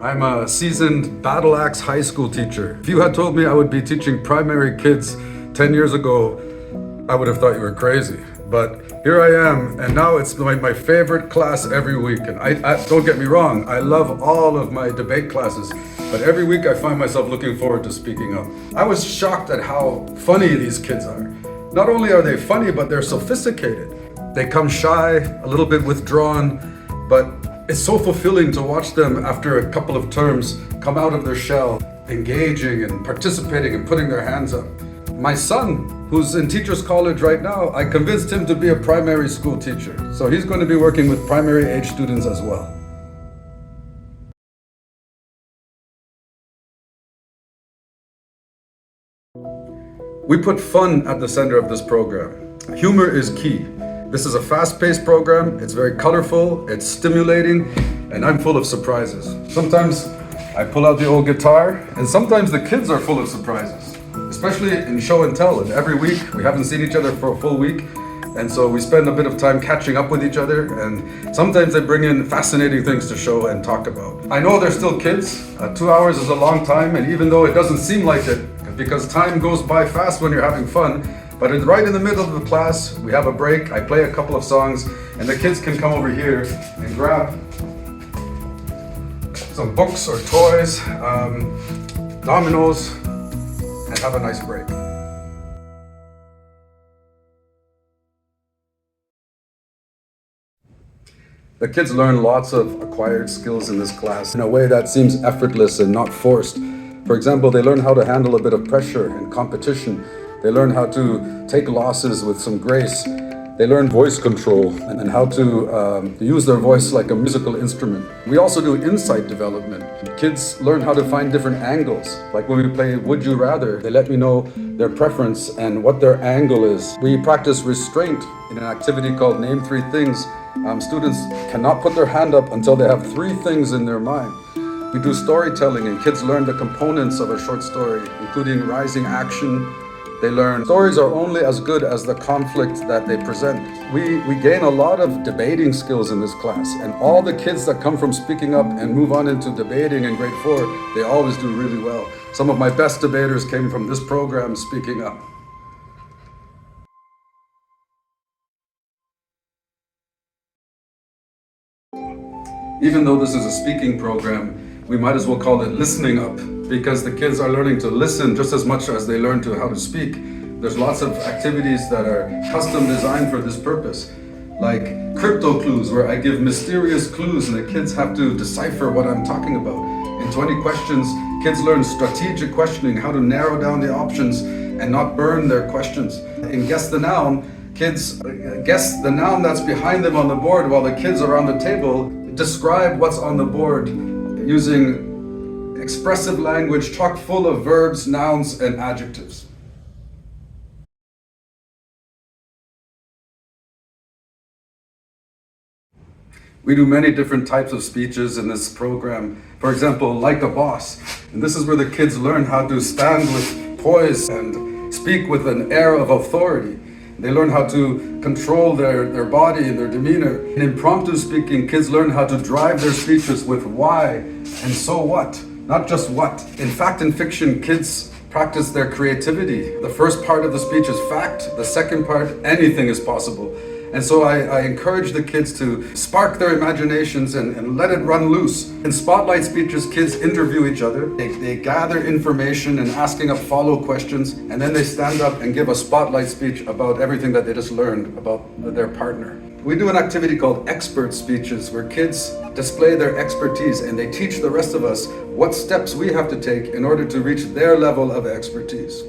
I'm a seasoned battle axe high school teacher. If you had told me I would be teaching primary kids 10 years ago, I would have thought you were crazy. But here I am, and now it's my favorite class every week. And I don't get me wrong, I love all of my debate classes, but every week I find myself looking forward to speaking up. I was shocked at how funny these kids are. Not only are they funny, but they're sophisticated. They come shy, a little bit withdrawn, but it's so fulfilling to watch them after a couple of terms come out of their shell, engaging and participating and putting their hands up. My son, who's in Teachers College right now, I convinced him to be a primary school teacher. So he's going to be working with primary age students as well. We put fun at the center of this program. Humor is key. This is a fast-paced program, it's very colorful, it's stimulating, and I'm full of surprises. Sometimes I pull out the old guitar, and sometimes the kids are full of surprises, especially in show and tell. And every week, we haven't seen each other for a full week, and so we spend a bit of time catching up with each other, and sometimes they bring in fascinating things to show and talk about. I know they're still kids. 2 hours is a long time, and even though it doesn't seem like it, because time goes by fast when you're having fun, but right in the middle of the class, we have a break, I play a couple of songs, and the kids can come over here and grab some books or toys, dominoes, and have a nice break. The kids learn lots of acquired skills in this class in a way that seems effortless and not forced. For example, they learn how to handle a bit of pressure and competition. They learn how to take losses with some grace. They learn voice control and how to use their voice like a musical instrument. We also do insight development. Kids learn how to find different angles. Like when we play Would You Rather, they let me know their preference and what their angle is. We practice restraint in an activity called Name Three Things. Students cannot put their hand up until they have 3 things in their mind. We do storytelling, and kids learn the components of a short story, including rising action. They learn stories are only as good as the conflict that they present. We gain a lot of debating skills in this class, and all the kids that come from speaking up and move on into debating in grade 4, they always do really well. Some of my best debaters came from this program speaking up. Even though this is a speaking program, we might as well call it listening up, because the kids are learning to listen just as much as they learn how to speak. There's lots of activities that are custom designed for this purpose, like crypto clues, where I give mysterious clues and the kids have to decipher what I'm talking about. In 20 questions, kids learn strategic questioning, how to narrow down the options and not burn their questions. In Guess the Noun, kids guess the noun that's behind them on the board while the kids around the table describe what's on the board using expressive language chock full of verbs, nouns, and adjectives. We do many different types of speeches in this program. For example, Like a Boss. And this is where the kids learn how to stand with poise and speak with an air of authority. They learn how to control their body and their demeanor. In impromptu speaking, kids learn how to drive their speeches with why and so what, not just what. In fact and fiction, kids practice their creativity. The first part of the speech is fact. The second part, anything is possible. And so I encourage the kids to spark their imaginations and let it run loose. In spotlight speeches, kids interview each other. They gather information and asking up follow questions, and then they stand up and give a spotlight speech about everything that they just learned about their partner. We do an activity called expert speeches, where kids display their expertise and they teach the rest of us what steps we have to take in order to reach their level of expertise.